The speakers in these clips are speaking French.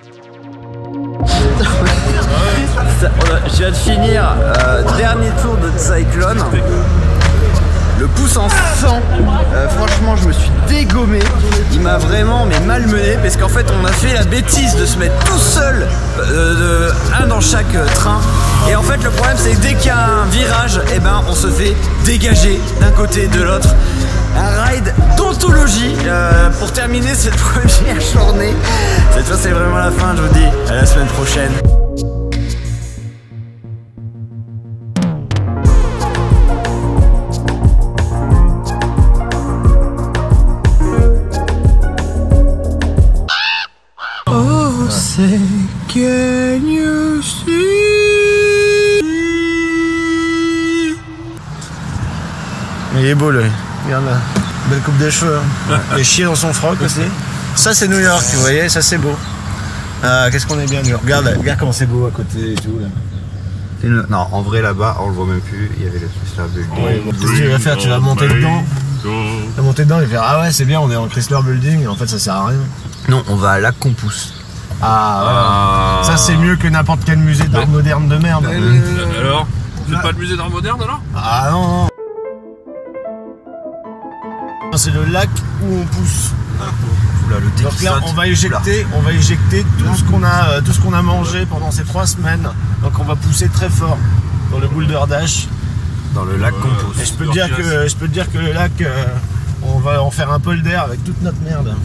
Je viens de finir dernier tour de Cyclone. Le pouce en sang, franchement je me suis dégommé. Il m'a vraiment malmené parce qu'en fait on a fait la bêtise de se mettre tout seul, un dans chaque train. Et en fait le problème c'est que dès qu'il y a un virage, et ben on se fait dégager d'un côté et de l'autre. Un ride d'anthologie pour terminer cette première journée. Cette fois c'est vraiment la fin, je vous dis à la semaine prochaine. Oh, say can you see? Il est beau lui, regarde là, belle coupe de cheveux, hein. Les chiens dans son froc aussi. Ça c'est New York, vous voyez, ça c'est beau. Qu'est-ce qu'on est bien New York. Regarde comment c'est beau à côté et tout là. Non, en vrai là-bas, on le voit même plus, il y avait le Chrysler Building. Ouais, qu'est-ce que tu vas faire? Tu vas monter dedans. Tu vas monter dedans et faire ah ouais c'est bien, on est en Chrysler Building et en fait ça sert à rien. Non, on va à Lac Compousse. Ah ouais. Ça c'est mieux que n'importe quel musée d'art moderne de merde. Alors, vous n'êtes pas le musée d'art moderne alors? Ah non. C'est le lac où on pousse. Oula, le donc là on va éjecter tout ce qu'on a mangé pendant ces 3 semaines. Donc on va pousser très fort dans le Boulder Dash. Dans le lac Compousse. Et je peux te dire que le lac, on va en faire un polder avec toute notre merde.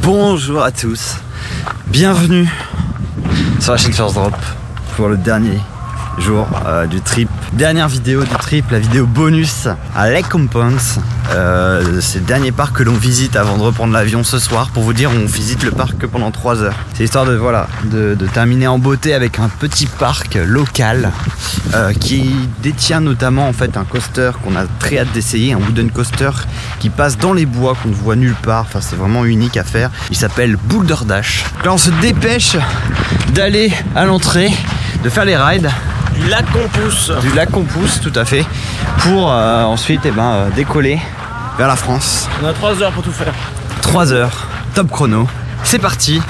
Bonjour à tous, bienvenue sur la chaîne First Drop pour le dernier jour du trip. Dernière vidéo du trip, la vidéo bonus à Lake Compounce. C'est le dernier parc que l'on visite avant de reprendre l'avion ce soir. Pour vous dire, on visite le parc que pendant 3 heures. C'est histoire de, voilà, de terminer en beauté avec un petit parc local qui détient notamment en fait un coaster qu'on a très hâte d'essayer, un wooden coaster qui passe dans les bois qu'on ne voit nulle part. Enfin, c'est vraiment unique à faire. Il s'appelle Boulder Dash. Là, on se dépêche d'aller à l'entrée, de faire les rides. Du lac Compousse. Du lac Compousse, tout à fait. Pour ensuite décoller vers la France. On a 3 heures pour tout faire. 3 heures, top chrono. C'est parti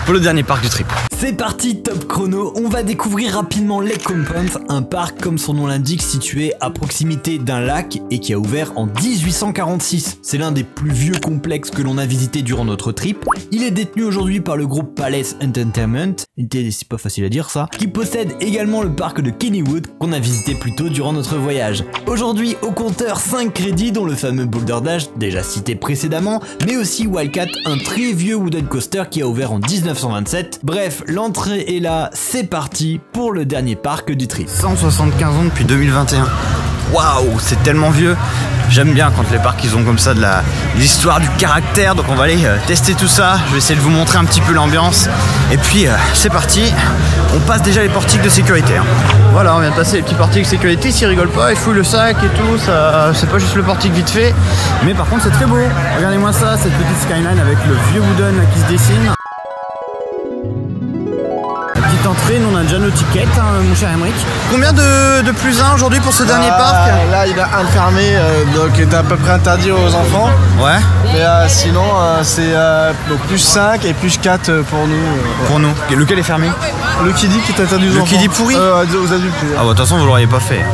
pour le dernier parc du trip. C'est parti, top chrono, on va découvrir rapidement Lake Compounce, un parc comme son nom l'indique situé à proximité d'un lac et qui a ouvert en 1846. C'est l'un des plus vieux complexes que l'on a visité durant notre trip. Il est détenu aujourd'hui par le groupe Palace Entertainment, c'est pas facile à dire ça, qui possède également le parc de Kennywood qu'on a visité plus tôt durant notre voyage. Aujourd'hui au compteur 5 crédits dont le fameux Boulder Dash déjà cité précédemment, mais aussi Wildcat, un très vieux wooden coaster qui a ouvert en 1927. Bref, l'entrée est là, c'est parti pour le dernier parc du trip. 175 ans depuis 2021. Waouh, c'est tellement vieux. J'aime bien quand les parcs ils ont comme ça de l'histoire, du caractère. Donc on va aller tester tout ça. Je vais essayer de vous montrer un petit peu l'ambiance. Et puis c'est parti. On passe déjà les portiques de sécurité. Voilà, on vient de passer les petits portiques de sécurité. S'ils rigolent pas, ils fouillent le sac et tout. Ça, c'est pas juste le portique vite fait. Mais par contre c'est très beau. Regardez-moi ça, cette petite skyline avec le vieux wooden qui se dessine. Petite entrée, nous on a déjà nos tickets, hein, mon cher Emric. Combien de plus 1 aujourd'hui pour ce dernier parc? Là il a un fermé, donc il est à peu près interdit aux enfants. Ouais. Mais sinon c'est donc plus 5 et plus 4 pour nous. Pour nous. Lequel est fermé? Le kiddie qui est interdit aux enfants. Le kiddie pourri aux adultes. Ah bah de toute façon vous l'auriez pas fait.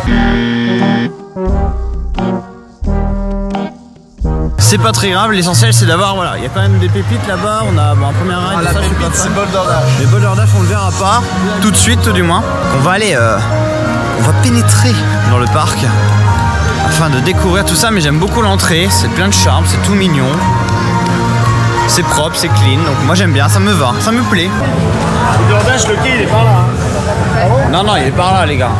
C'est pas très grave, l'essentiel c'est d'avoir, voilà, il y a quand même des pépites là-bas, on a un premier ride, la pépite c'est Boulder Dash. Les Boulder Dash on le verra pas, tout de suite du moins. On va aller, on va pénétrer dans le parc afin de découvrir tout ça, mais j'aime beaucoup l'entrée, c'est plein de charme, c'est tout mignon. c'est propre, c'est clean, donc moi j'aime bien, ça me va, ça me plaît. Boulderdash, le quai, il est par là. Hein. Non, non, il est par là les gars.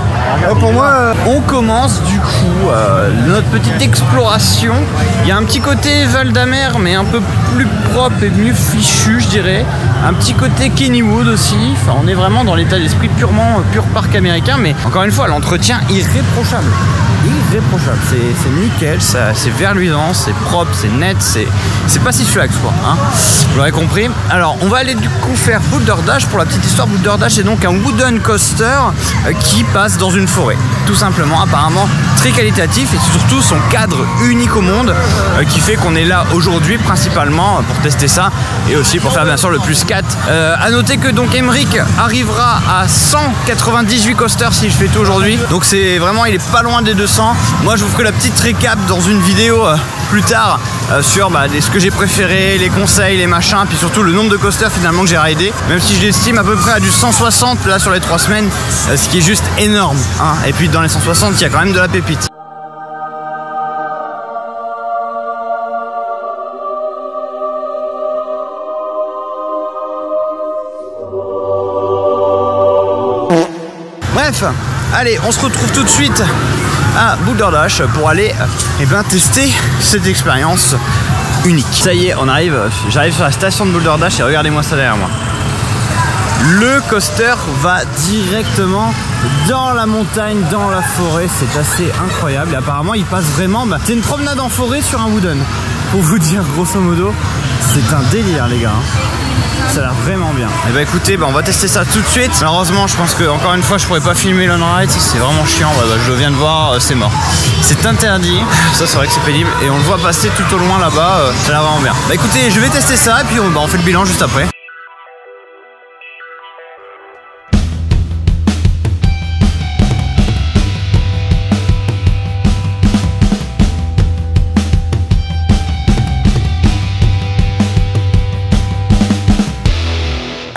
Pour moi, On commence du coup notre petite exploration. Il y a un petit côté Val d'Amer mais un peu plus propre et mieux fichu je dirais. Un petit côté Kennywood aussi. Enfin, on est vraiment dans l'état d'esprit purement pur parc américain, mais encore une fois l'entretien irréprochable. Irréprochable, c'est nickel, c'est verluisant, c'est propre, c'est net, c'est pas si flax quoi, hein. Vous l'aurez compris. Alors on va aller du coup faire Boulder Dash. Pour la petite histoire, Boulder Dash c'est donc un wooden coaster qui passe dans une forêt, tout simplement, apparemment très qualitatif et surtout son cadre unique au monde qui fait qu'on est là aujourd'hui principalement pour tester ça et aussi pour faire bien sûr le plus 4. À noter que donc Emmerich arrivera à 198 coasters si je fais tout aujourd'hui, donc c'est vraiment, il est pas loin des 200. Moi je vous ferai la petite récap dans une vidéo plus tard sur ce que j'ai préféré, les conseils, les machins, puis surtout le nombre de coasters finalement que j'ai raidé, même si je l'estime à peu près à du 160 là sur les 3 semaines, ce qui est juste énorme, hein. Et puis dans les 160 il y a quand même de la pépite. Bref, allez, on se retrouve tout de suite à Boulder Dash pour aller tester cette expérience unique. Ça y est, j'arrive sur la station de Boulder Dash et regardez-moi ça derrière moi. Le coaster va directement dans la montagne, dans la forêt, c'est assez incroyable et apparemment il passe vraiment, c'est une promenade en forêt sur un wooden. Pour vous dire grosso modo, c'est un délire les gars, hein. Ça a l'air vraiment bien. Et écoutez, on va tester ça tout de suite. Malheureusement je pense que encore une fois je pourrais pas filmer l'on-ride, c'est vraiment chiant, je viens de voir, c'est mort. C'est interdit, ça c'est vrai que c'est pénible et on le voit passer tout au loin là-bas, ça a l'air vraiment bien. Écoutez, je vais tester ça et puis on fait le bilan juste après.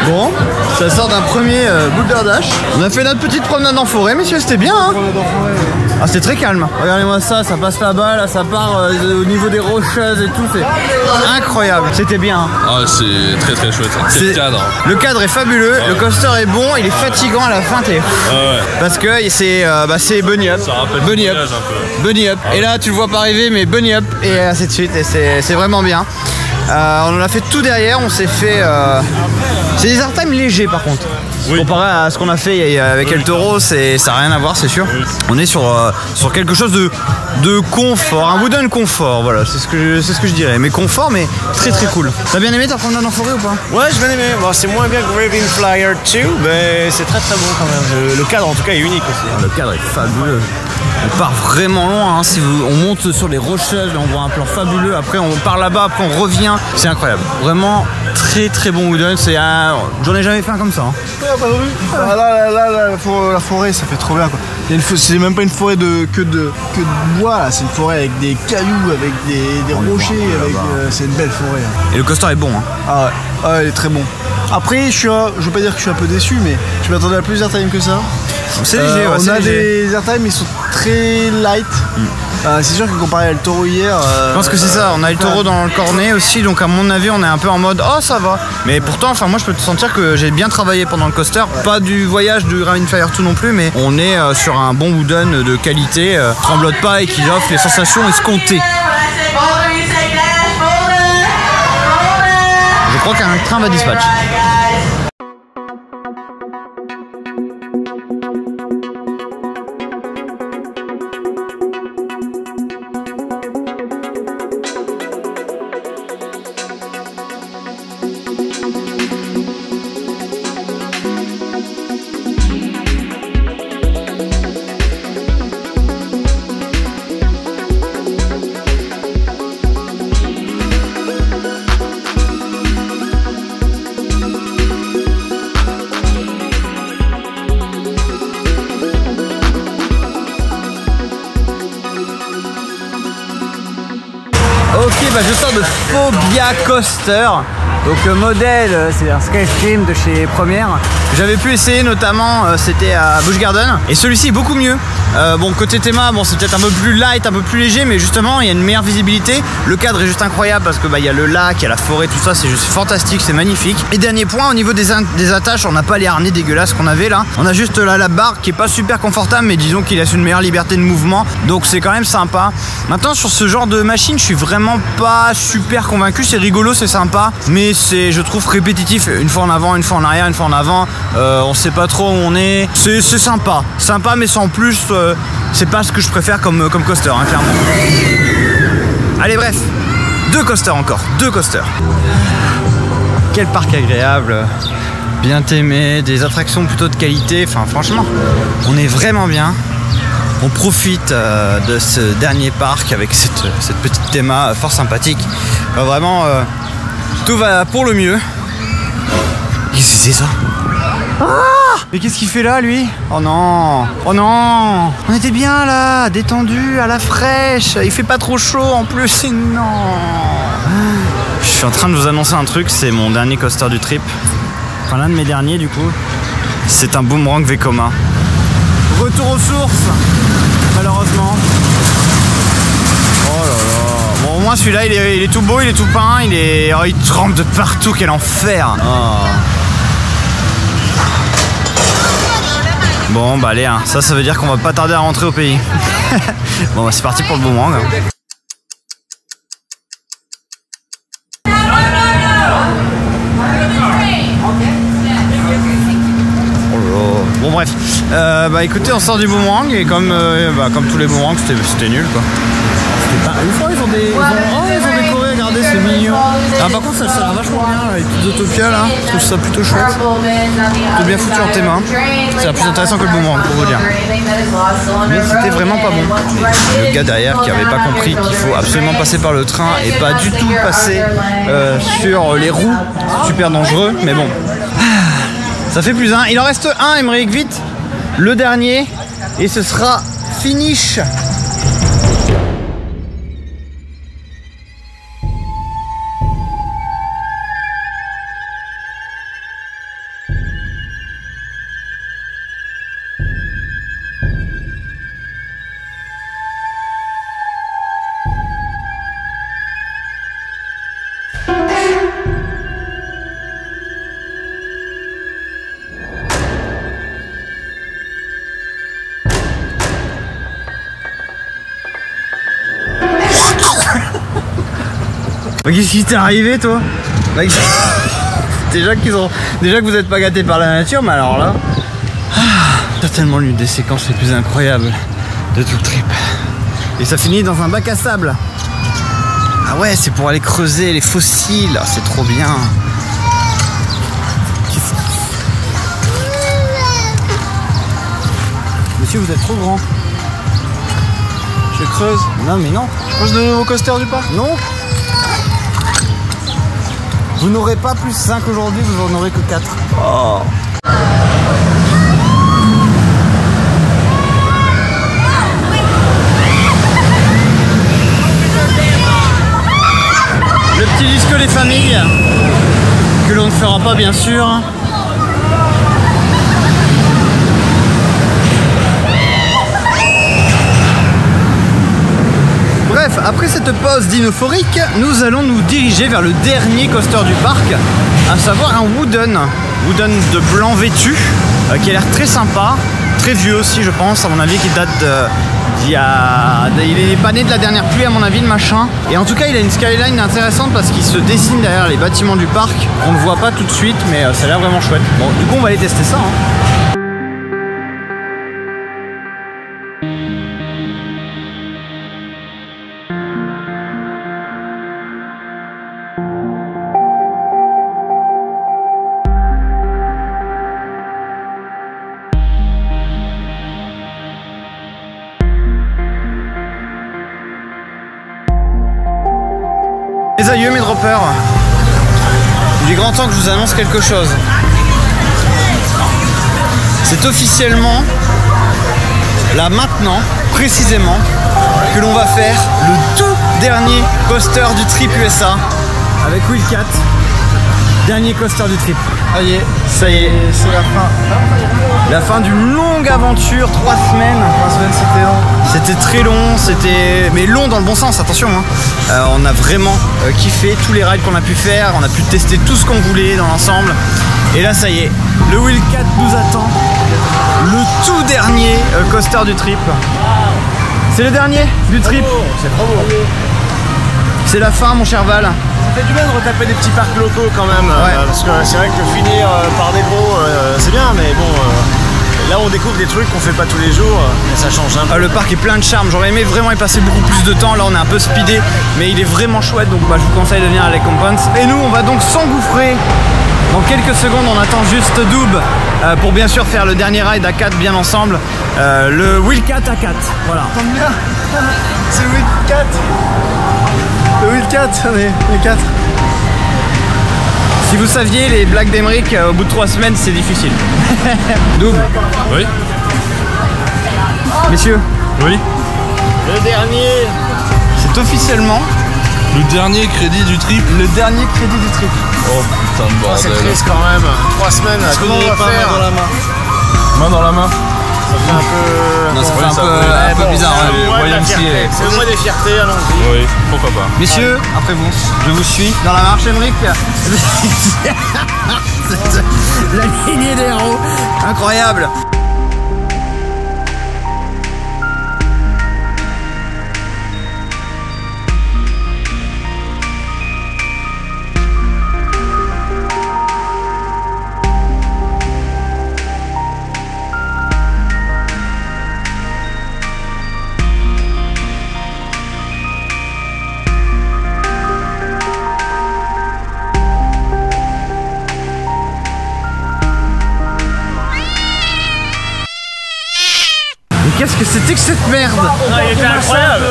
Bon, ça sort d'un premier Boulder Dash. On a fait notre petite promenade en forêt, messieurs, c'était bien, hein. Ah, c'est très calme. Regardez-moi ça, ça passe là-bas, là, ça part au niveau des rocheuses et tout, c'est incroyable. C'était bien, hein. Ah, c'est très très chouette. C'est le cadre. Le cadre est fabuleux, le coaster est bon, il est fatigant à la fin, parce que c'est bunny up. Ça rappelle bunny up. Un peu. Bunny up. Et là, tu le vois pas arriver, mais bunny up, et ainsi de suite, et c'est vraiment bien. On en a fait tout derrière, on s'est fait... C'est des airtime légers par contre. Oui. Comparé à ce qu'on a fait avec El Toro, ça n'a rien à voir, c'est sûr. Oui. On est sur quelque chose de confort, un wooden confort, voilà, c'est ce que je dirais. Mais confort, mais très très cool. T'as bien aimé ta promenade en forêt ou pas? Ouais, j'ai bien aimé. Bon, c'est moins bien que Raving Flyer 2, mais c'est très très bon quand même. Le cadre en tout cas est unique aussi. Le cadre est fabuleux. On part vraiment loin, hein. On monte sur les rocheuses, on voit un plan fabuleux, après on part là-bas, après on revient, c'est incroyable. Vraiment très très bon wooden, j'en ai jamais fait un comme ça, hein. Là, la forêt, ça fait trop bien quoi. C'est même pas une forêt que de bois là, c'est une forêt avec des cailloux, avec des rochers, c'est une belle forêt. Hein. Et le coaster est bon, hein. Ah ouais, il est très bon. Après, je veux pas dire que je suis un peu déçu, mais je m'attendais à plus d'airtime que ça. C'est léger, on a des airtime, ils sont très light. C'est sûr que comparé à El Toro hier... Je pense que c'est ça, on a El Toro dans le cornet aussi, donc à mon avis on est un peu en mode oh ça va. Mais pourtant, moi je peux te sentir que j'ai bien travaillé pendant le coaster, pas du voyage du Raving Flyer 2 non plus, mais on est sur un bon wooden de qualité, tremblote pas et qui offre les sensations escomptées. Je crois qu'un train va dispatch. Ok, je sors de Phobia Coaster Donc modèle, c'est un Skystream de chez Première. J'avais pu essayer notamment, c'était à Busch Garden. Et celui-ci est beaucoup mieux. Bon, côté théma, bon, c'est peut-être un peu plus light, un peu plus léger, mais justement il y a une meilleure visibilité. Le cadre est juste incroyable parce que il y a le lac, il y a la forêt, tout ça, c'est juste fantastique, c'est magnifique. Et dernier point, au niveau des attaches, on n'a pas les harnais dégueulasses qu'on avait là. On a juste là la barre qui est pas super confortable, mais disons qu'il laisse une meilleure liberté de mouvement. Donc c'est quand même sympa. Maintenant sur ce genre de machine, je suis vraiment pas super convaincu. C'est rigolo, c'est sympa, mais c'est, je trouve, répétitif. Une fois en avant, une fois en arrière, une fois en avant. On sait pas trop où on est. C'est sympa, mais sans plus. C'est pas ce que je préfère comme coaster, hein, clairement. Allez, bref, 2 coasters encore, 2 coasters. Quel parc agréable, bien aimé, des attractions plutôt de qualité. Enfin, franchement, on est vraiment bien. On profite de ce dernier parc avec cette petite théma fort sympathique. Vraiment, tout va pour le mieux. Qu'est-ce que c'est ça? Mais qu'est-ce qu'il fait là, lui? Oh non! Oh non! On était bien là, détendu, à la fraîche. Il fait pas trop chaud en plus. Et non! Je suis en train de vous annoncer un truc. C'est mon dernier coaster du trip. Enfin, l'un de mes derniers, du coup. C'est un Boomerang Vekoma. Retour aux sources, malheureusement. Oh là là. Bon, au moins celui-là, il est tout beau, il est tout peint, il trempe de partout. Quel enfer! Oh. Bon bah allez, hein. Ça veut dire qu'on va pas tarder à rentrer au pays. Bon bah c'est parti pour le boomerang. Bon bref, bah écoutez, on sort du boomerang et comme tous les boomerangs, c'était nul quoi. Une fois ils ont décoré, regardez, c'est mignon. Ah, par contre ça a l'air vachement bien, les petites Autopia là, je trouve ça plutôt chouette. Plutôt bien foutu en théma. C'est plus intéressant que le boomerang pour vous dire. Mais c'était vraiment pas bon. Le gars derrière qui avait pas compris qu'il faut absolument passer par le train et pas du tout passer sur les roues. C'est super dangereux, mais bon. Ça fait plus un. Il en reste un, Émeric, vite. Le dernier. Et ce sera finish. Qu'est-ce qui t'est arrivé toi? Déjà que vous n'êtes pas gâtés par la nature, mais alors là, certainement l'une des séquences les plus incroyables de tout le trip. Et ça finit dans un bac à sable. Ah ouais, c'est pour aller creuser les fossiles, c'est trop bien. Monsieur, vous êtes trop grand. Je creuse. Non mais non. Je creuse de nouveau coaster du parc. Non. Vous n'aurez pas plus 5 aujourd'hui, vous n'en aurez que 4. Oh. Le petit disque les familles, que l'on ne fera pas bien sûr. Bref, après cette pause dinophorique, nous allons nous diriger vers le dernier coaster du parc, à savoir un Wooden de blanc vêtu, qui a l'air très sympa, très vieux aussi je pense, à mon avis, qui date il est pas né de la dernière pluie à mon avis, le machin. Et en tout cas il a une skyline intéressante parce qu'il se dessine derrière les bâtiments du parc. On le voit pas tout de suite, mais ça a l'air vraiment chouette. Bon, du coup on va aller tester ça, hein. Mes aïeux, mes droppers, il est grand temps que je vous annonce quelque chose. C'est officiellement, là maintenant, précisément, que l'on va faire le tout dernier coaster du trip USA avec Wheelcat. Dernier coaster du trip. Ça y est, c'est la fin. La fin d'une longue aventure, 3 semaines. 3 semaines, c'était long. C'était très long, mais long dans le bon sens, attention. Hein. On a vraiment kiffé tous les rides qu'on a pu faire, on a pu tester tout ce qu'on voulait dans l'ensemble. Et là, ça y est, le Wheel 4 nous attend. Le tout dernier coaster du trip. C'est le dernier du trip. C'est trop beau. C'est la fin, mon cher Val. Ça fait du bien de retaper des petits parcs locaux quand même. Parce que c'est vrai que finir par des gros, c'est bien, mais bon. Là on découvre des trucs qu'on fait pas tous les jours et ça change un peu. Le parc est plein de charme, j'aurais aimé vraiment y passer beaucoup plus de temps, là on est un peu speedé mais il est vraiment chouette donc je vous conseille de venir à Lake Compounce. Et nous on va donc s'engouffrer dans quelques secondes, on attend juste Doob pour bien sûr faire le dernier ride à 4 bien ensemble, le Wheel 4 à 4, voilà. Combien? C'est le Wheel 4. Le Wheel 4, on est 4. Si vous saviez, les blagues d'Emeric, au bout de 3 semaines, c'est difficile. Doob. Oui. Messieurs. Oui. Le dernier. C'est officiellement Le dernier crédit du trip. le dernier crédit du trip. Oh putain de bordel. C'est triste quand même. 3 semaines. Comment on va faire dans la main? Main dans la main. Ça fait un peu. Non, ça fait ça un peu bizarre. c'est Hein. le moyen de fier. C'est le mois des fiertés, allons-y. Oui, pourquoi pas. Messieurs, après vous, je vous suis dans la marche, Emeric. La lignée des héros, incroyable. Qu'est-ce que c'était que cette merde? Non, il était incroyable.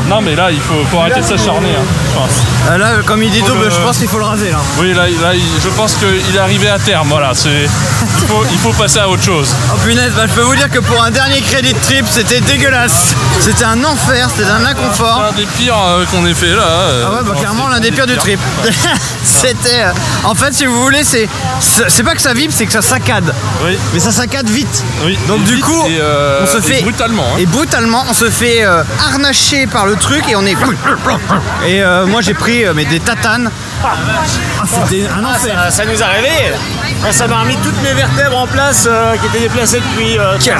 Non mais là il faut arrêter de s'acharner, hein, je pense. Là, comme il dit Doob, je pense qu'il faut le raser là. Oui là je pense qu'il est arrivé à terme, voilà. Il faut passer à autre chose. Oh punaise, je peux vous dire que pour un dernier crédit de trip, c'était dégueulasse. C'était un enfer, c'était un inconfort. C'est un des pires qu'on ait fait là. Ah ouais, clairement l'un des pires du trip. C'était... en fait, si vous voulez, c'est pas que ça vibre, c'est que ça saccade. Oui. Mais ça saccade vite. Oui. Donc Et du vite, coup, on se fait... et brutalement. Hein. Et brutalement, on se fait harnacher par le truc et on est... Et moi j'ai pris des tatanes. C'était un enfer. Ça nous a réveillés. Ça m'a remis toutes mes vertèbres en place qui étaient déplacées depuis 3 semaines.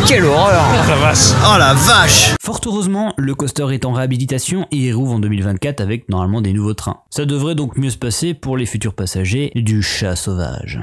Quelle horreur. La vache. Oh la vache. Fort heureusement, le coaster est en réhabilitation et il rouvre en 2024 avec normalement des nouveaux trains. Ça devrait donc mieux se passer pour les futurs passagers du chat sauvage.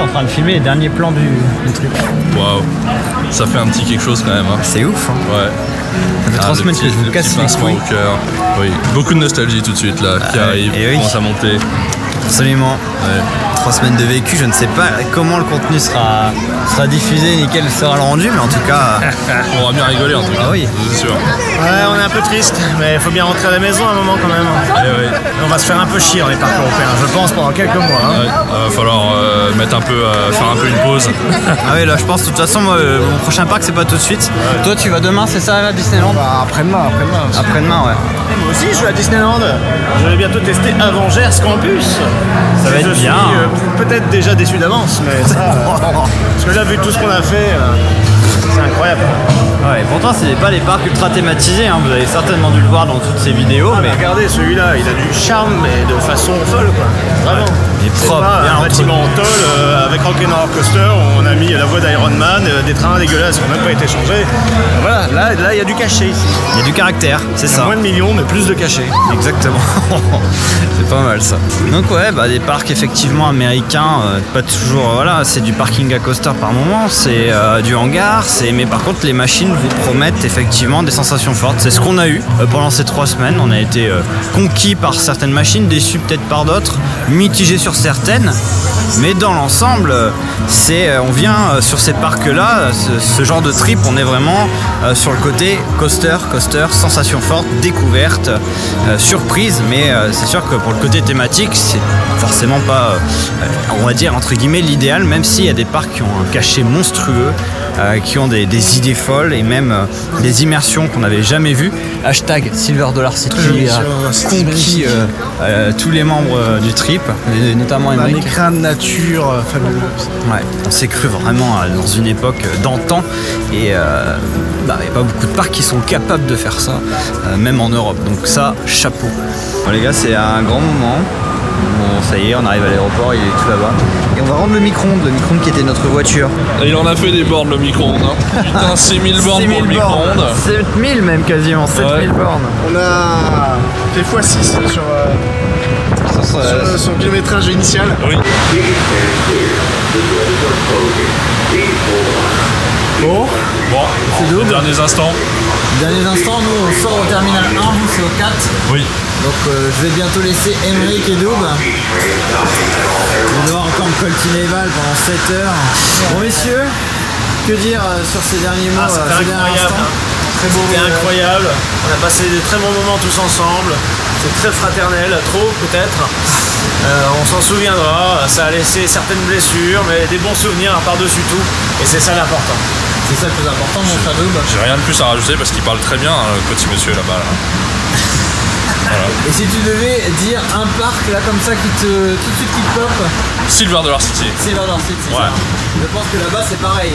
En train de filmer les derniers plans du truc. Waouh. Ça fait un petit quelque chose quand même. Hein. C'est ouf. Hein. Ouais. Ça fait 3 semaines que je vous le casse petit les pincement couilles. au cœur. Oui. Beaucoup de nostalgie tout de suite là qui arrive, et oui. commence à monter. Absolument. Ouais. 3 semaines de vécu, je ne sais pas comment le contenu sera diffusé ni quel sera le rendu, mais en tout cas... On aura bien rigolé en tout cas. Ah oui. C'est sûr. Ouais, on est un peu triste, mais il faut bien rentrer à la maison à un moment quand même. Eh ouais. On va se faire un peu chier dans les parcs européens, je pense, pendant quelques mois. Hein. Ouais, va falloir mettre un peu, faire un peu une pause. Ah oui, là je pense de toute façon, moi, mon prochain parc c'est pas tout de suite. Toi tu vas demain, c'est ça, à Disneyland? Bah, après-demain aussi. Après-demain, ouais. Moi aussi, je vais à Disneyland. Je vais bientôt tester Avengers Campus. Ça va être bien. Je suis peut-être déjà déçu d'avance, mais ça, parce que là, vu tout ce qu'on a fait, c'est incroyable. Ouais, pourtant c'est pas les parcs ultra thématisés, hein. Vous avez certainement dû le voir dans toutes ces vidéos, Mais mais... regardez, celui-là, il a du charme, mais de façon folle, quoi. Vraiment. Il est C'est propre, pas bien un entretenu. bâtiment en tôle avec Rock'n'Roller Coaster où on a mis la voix d'Iron Man, des trains dégueulasses qui n'ont même pas été changés. Voilà, là, il y a du cachet ici. Il y a du caractère, c'est Il y a ça. moins de millions, mais plus de cachet. Exactement. C'est pas mal ça. Donc ouais, bah des parcs effectivement américains, pas toujours, voilà, c'est du parking à coaster par moment, c'est du hangar, standard, mais par contre les machines vous promettent effectivement des sensations fortes. C'est ce qu'on a eu pendant ces 3 semaines. On a été conquis par certaines machines, déçus peut-être par d'autres, mitigés sur certaines. Mais dans l'ensemble, on vient sur ces parcs-là, ce genre de trip, on est vraiment sur le côté coaster, sensation forte, découverte, surprise. Mais c'est sûr que pour le côté thématique, c'est forcément pas, on va dire entre guillemets, l'idéal, même s'il y a des parcs qui ont un cachet monstrueux, qui ont des idées folles et même des immersions qu'on n'avait jamais vues. Hashtag Silver Dollar City a conquis tous les membres du trip, et notamment Un Emric. écran de nature fabuleux. Ouais, on s'est cru vraiment dans une époque d'antan et il n'y a pas beaucoup de parcs qui sont capables de faire ça, même en Europe. Donc ça, chapeau. Bon, les gars, c'est un grand moment. Bon, ça y est, on arrive à l'aéroport, il est tout là-bas. Et on va rendre le micro-ondes qui était notre voiture. Et il en a fait des bornes, le micro-ondes. Hein. Putain, 6000 bornes pour le micro-ondes. 7000 même quasiment, 7000 bornes. On a fait x6 sur son kilométrage initial. Oui. Bon, Bon, les derniers instants. derniers instants, nous on sort au terminal 1, vous c'est au 4. Oui. Donc je vais bientôt laisser Emric et Daube. Je vais devoir encore me coltiner les balles pendant 7 heures. Bon messieurs, que dire sur ces derniers mots, ces derniers instants? Très beau. C'était incroyable, on a passé des très bons moments tous ensemble, c'est très fraternel, trop peut-être. On s'en souviendra, ça a laissé certaines blessures, mais des bons souvenirs par-dessus tout, et c'est ça l'important. C'est ça le plus important mon cher Daube. J'ai rien de plus à rajouter parce qu'il parle très bien, hein, le petit monsieur là-bas. Là. Voilà. Et si tu devais dire un parc là comme ça qui tout de suite qui te pop, Silver Dollar City. Silver Dollar City, c'est Ouais. ça. Je pense que là-bas c'est pareil.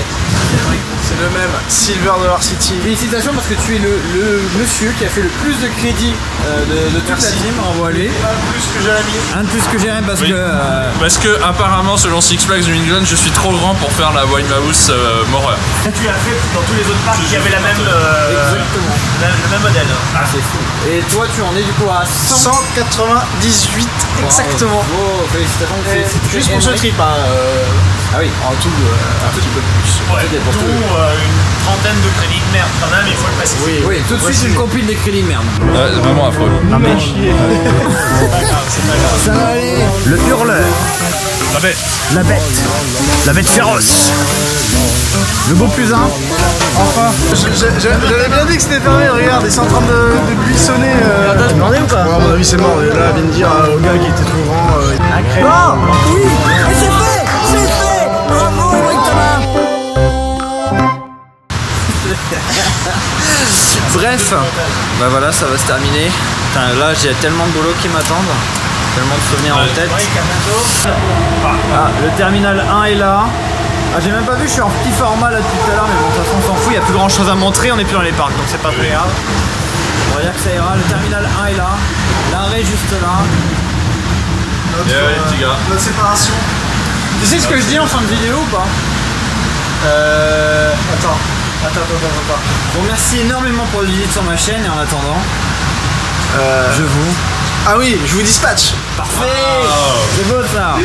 C'est le même. Silver Dollar City. Félicitations parce que tu es le monsieur qui a fait le plus de crédits de toute la team, bravo à lui. Plus que Jérémy. Un de plus que Jérémy parce Oui. que Parce que apparemment, selon Six Flags New England, je suis trop grand pour faire la Winehouse Moreur. Tu as fait dans tous les autres parcs qui avaient la même, exactement. le même modèle. Ah, c'est fou. Et toi tu en es du coup à 100. 198 exactement. Oh, félicitations. Et juste pour ce trip, hein, Ah oui. en tout un petit peu plus. Ouais, dont une trentaine de crédits de merde quand même, il faut le préciser. Oui, tout de suite une compile des crédits de merde. Ouais, vraiment affreux. Ça va aller. Le hurleur, La bête. la bête féroce, le beau plus un. Enfin, j'avais bien dit que c'était fermé, regarde, ils sont en train de buissonner. T'as demandé ou pas? Ouais, à mon avis, c'est mort. Là, elle vient de dire au gars qui était trop grand. Oui, et c'est fait. Bravo Emric Thomas. Bref, bah voilà, ça va se terminer. Putain, là, j'ai tellement de boulot qui m'attendent, tellement de souvenirs en tête. Ah, le terminal 1 est là. Ah, j'ai même pas vu, je suis en petit format là depuis tout à l'heure, mais bon, de toute façon, on s'en fout, il n'y a plus grand chose à montrer, on n'est plus dans les parcs, donc c'est pas très grave. On va dire que ça ira. Le terminal 1 est là, l'arrêt juste là. Et ouais, les petits gars. Notre séparation. Tu sais ce que je dis en fin de vidéo ou pas? Attends. Je vous remercie énormément pour le visite sur ma chaîne et en attendant, je vous. Ah oui, je vous dispatch. Parfait. C'est beau ça.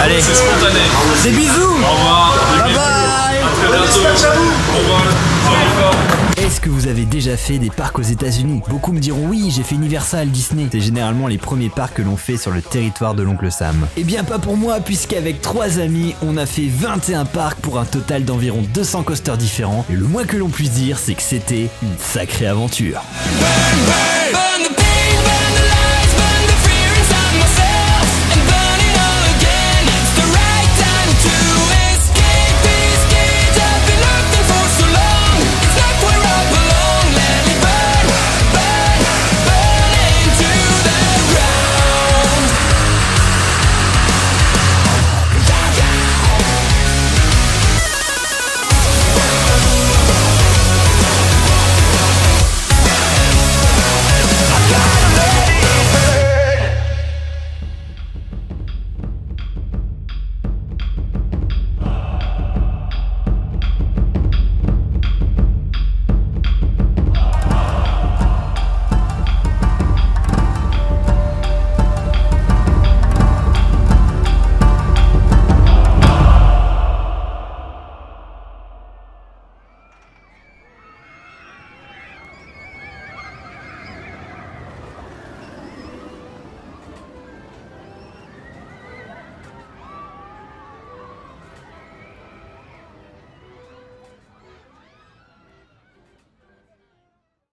Allez, C'est spontané. des bisous. Au revoir. Bye bye. À très bientôt. Au revoir. Soyez forts. Est-ce que vous avez déjà fait des parcs aux États-Unis? Beaucoup me diront oui, j'ai fait Universal, Disney. C'est généralement les premiers parcs que l'on fait sur le territoire de l'oncle Sam. Eh bien pas pour moi, puisqu'avec 3 amis, on a fait 21 parcs pour un total d'environ 200 coasters différents. Et le moins que l'on puisse dire, c'est que c'était une sacrée aventure. Bang, bang.